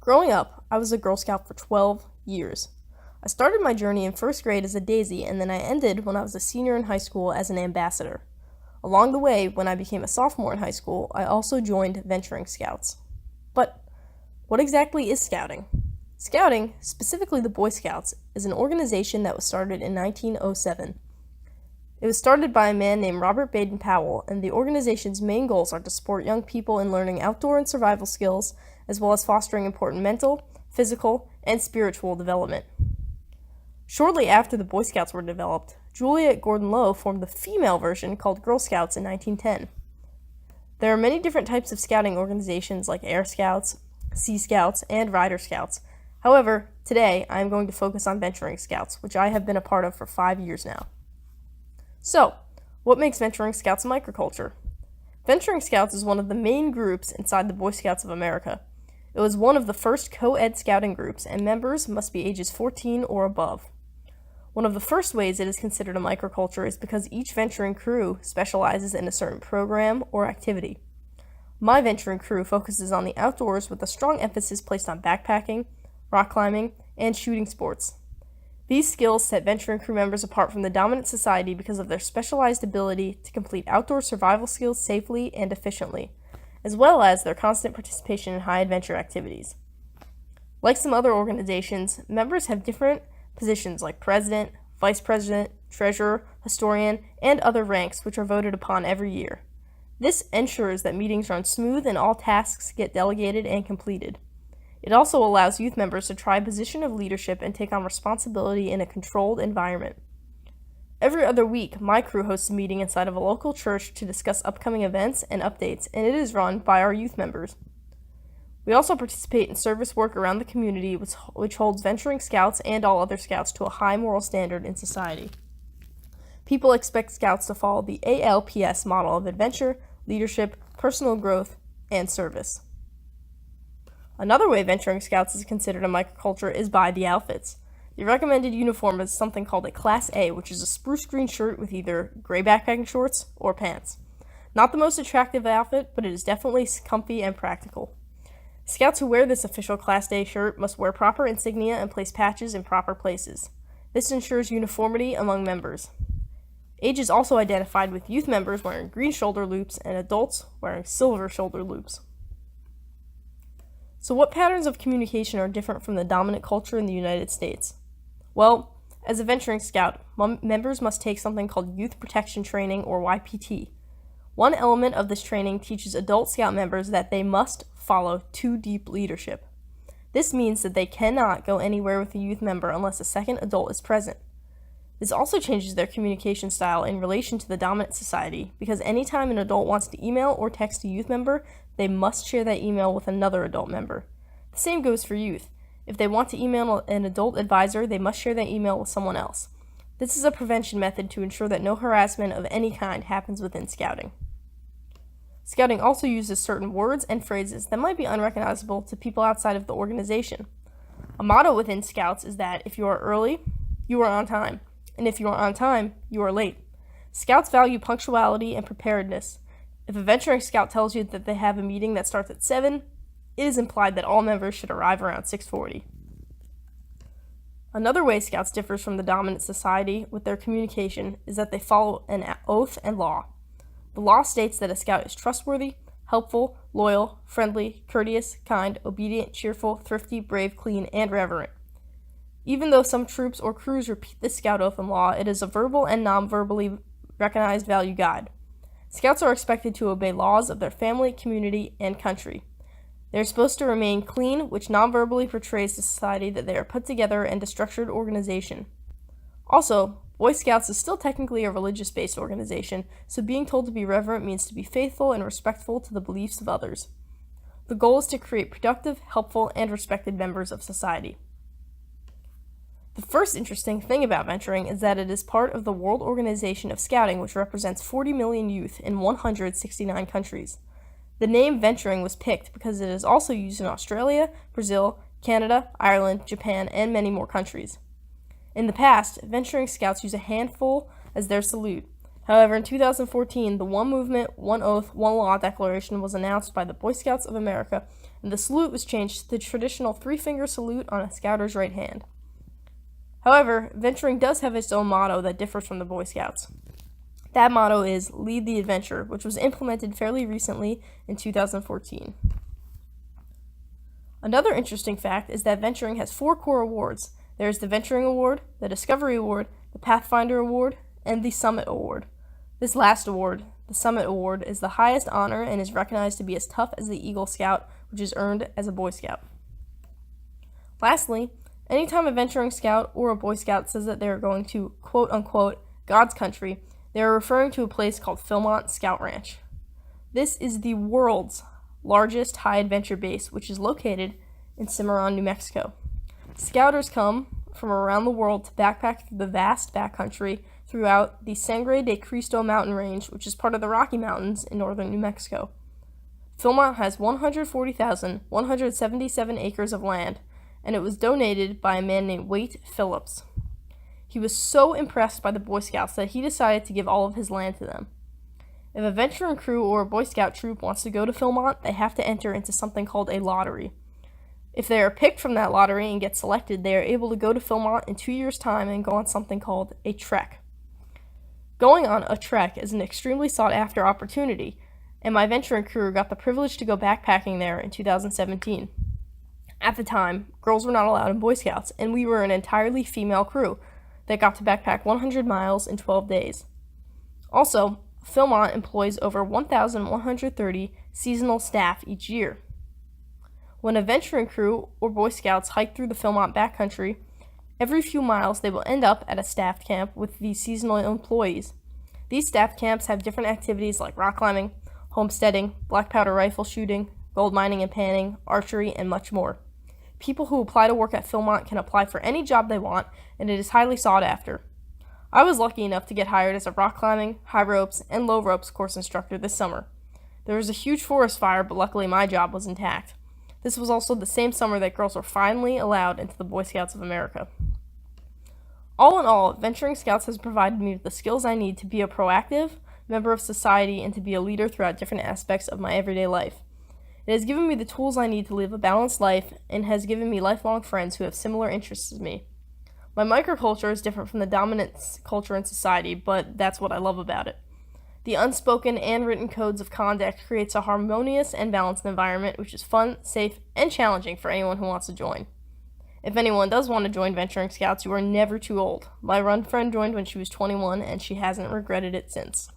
Growing up, I was a Girl Scout for 12 years. I started my journey in first grade as a daisy, and then I ended when I was a senior in high school as an ambassador. Along the way, when I became a sophomore in high school, I also joined Venturing Scouts. But what exactly is Scouting? Scouting, specifically the Boy Scouts, is an organization that was started in 1907. It was started by a man named Robert Baden-Powell, and the organization's main goals are to support young people in learning outdoor and survival skills, as well as fostering important mental, physical, and spiritual development. Shortly after the Boy Scouts were developed, Juliet Gordon Low formed the female version called Girl Scouts in 1910. There are many different types of scouting organizations like Air Scouts, Sea Scouts, and Rider Scouts. However, today I am going to focus on Venturing Scouts, which I have been a part of for 5 years now. So, what makes Venturing Scouts a microculture? Venturing Scouts is one of the main groups inside the Boy Scouts of America. It was one of the first co-ed scouting groups, and members must be ages 14 or above. One of the first ways it is considered a microculture is because each venturing crew specializes in a certain program or activity. My venturing crew focuses on the outdoors with a strong emphasis placed on backpacking, rock climbing, and shooting sports. These skills set venturing crew members apart from the dominant society because of their specialized ability to complete outdoor survival skills safely and efficiently, as well as their constant participation in high-adventure activities. Like some other organizations, members have different positions like president, vice president, treasurer, historian, and other ranks which are voted upon every year. This ensures that meetings run smooth and all tasks get delegated and completed. It also allows youth members to try a position of leadership and take on responsibility in a controlled environment. Every other week, my crew hosts a meeting inside of a local church to discuss upcoming events and updates, and it is run by our youth members. We also participate in service work around the community, which holds Venturing Scouts and all other Scouts to a high moral standard in society. People expect Scouts to follow the ALPS model of adventure, leadership, personal growth, and service. Another way Venturing Scouts is considered a microculture is by the outfits. The recommended uniform is something called a Class A, which is a spruce green shirt with either gray backpacking shorts or pants. Not the most attractive outfit, but it is definitely comfy and practical. Scouts who wear this official Class A shirt must wear proper insignia and place patches in proper places. This ensures uniformity among members. Age is also identified with youth members wearing green shoulder loops and adults wearing silver shoulder loops. So what patterns of communication are different from the dominant culture in the United States? Well, as a Venturing Scout, members must take something called Youth Protection Training, or YPT. One element of this training teaches adult Scout members that they must follow 2-deep leadership. This means that they cannot go anywhere with a youth member unless a second adult is present. This also changes their communication style in relation to the dominant society, because anytime an adult wants to email or text a youth member, they must share that email with another adult member. The same goes for youth. If they want to email an adult advisor, they must share that email with someone else. This is a prevention method to ensure that no harassment of any kind happens within Scouting. Scouting also uses certain words and phrases that might be unrecognizable to people outside of the organization. A motto within Scouts is that if you are early, you are on time, and if you are on time, you are late. Scouts value punctuality and preparedness. If a Venturing Scout tells you that they have a meeting that starts at 7, it is implied that all members should arrive around 6:40. Another way Scouts differs from the dominant society with their communication is that they follow an oath and law. The law states that a Scout is trustworthy, helpful, loyal, friendly, courteous, kind, obedient, cheerful, thrifty, brave, clean, and reverent. Even though some troops or crews repeat this Scout oath and law, it is a verbal and non-verbally recognized value guide. Scouts are expected to obey laws of their family, community, and country. They are supposed to remain clean, which non-verbally portrays to society that they are put together and a structured organization. Also, Boy Scouts is still technically a religious-based organization, so being told to be reverent means to be faithful and respectful to the beliefs of others. The goal is to create productive, helpful, and respected members of society. The first interesting thing about venturing is that it is part of the World Organization of Scouting, which represents 40 million youth in 169 countries. The name venturing was picked because it is also used in Australia, Brazil, Canada, Ireland, Japan, and many more countries. In the past, Venturing Scouts use a handful as their salute. However, in 2014, the One Movement, One Oath, One Law Declaration was announced by the Boy Scouts of America, and the salute was changed to the traditional three-finger salute on a scouter's right hand. However, venturing does have its own motto that differs from the Boy Scouts. That motto is Lead the Adventure, which was implemented fairly recently in 2014. Another interesting fact is that venturing has 4 core awards. There is the Venturing Award, the Discovery Award, the Pathfinder Award, and the Summit Award. This last award, the Summit Award, is the highest honor and is recognized to be as tough as the Eagle Scout, which is earned as a Boy Scout. Lastly, anytime a venturing scout or a Boy Scout says that they are going to, quote-unquote, God's country, they are referring to a place called Philmont Scout Ranch. This is the world's largest high adventure base, which is located in Cimarron, New Mexico. Scouters come from around the world to backpack through the vast backcountry throughout the Sangre de Cristo mountain range, which is part of the Rocky Mountains in northern New Mexico. Philmont has 140,177 acres of land, and it was donated by a man named Wade Phillips. He was so impressed by the Boy Scouts that he decided to give all of his land to them. If a venturing crew or a Boy Scout troop wants to go to Philmont, they have to enter into something called a lottery. If they are picked from that lottery and get selected, they are able to go to Philmont in 2 years' time and go on something called a trek. Going on a trek is an extremely sought-after opportunity, and my venturing crew got the privilege to go backpacking there in 2017. At the time, girls were not allowed in Boy Scouts, and we were an entirely female crew that got to backpack 100 miles in 12 days. Also, Philmont employs over 1,130 seasonal staff each year. When a venturing crew or Boy Scouts hike through the Philmont backcountry, every few miles they will end up at a staffed camp with these seasonal employees. These staffed camps have different activities like rock climbing, homesteading, black powder rifle shooting, gold mining and panning, archery, and much more. People who apply to work at Philmont can apply for any job they want, and it is highly sought after. I was lucky enough to get hired as a rock climbing, high ropes, and low ropes course instructor this summer. There was a huge forest fire, but luckily my job was intact. This was also the same summer that girls were finally allowed into the Boy Scouts of America. All in all, venturing Scouts has provided me with the skills I need to be a proactive member of society and to be a leader throughout different aspects of my everyday life. It has given me the tools I need to live a balanced life and has given me lifelong friends who have similar interests as me. My microculture is different from the dominant culture in society, but that's what I love about it. The unspoken and written codes of conduct creates a harmonious and balanced environment which is fun, safe, and challenging for anyone who wants to join. If anyone does want to join Venturing Scouts, you are never too old. My run friend joined when she was 21 and she hasn't regretted it since.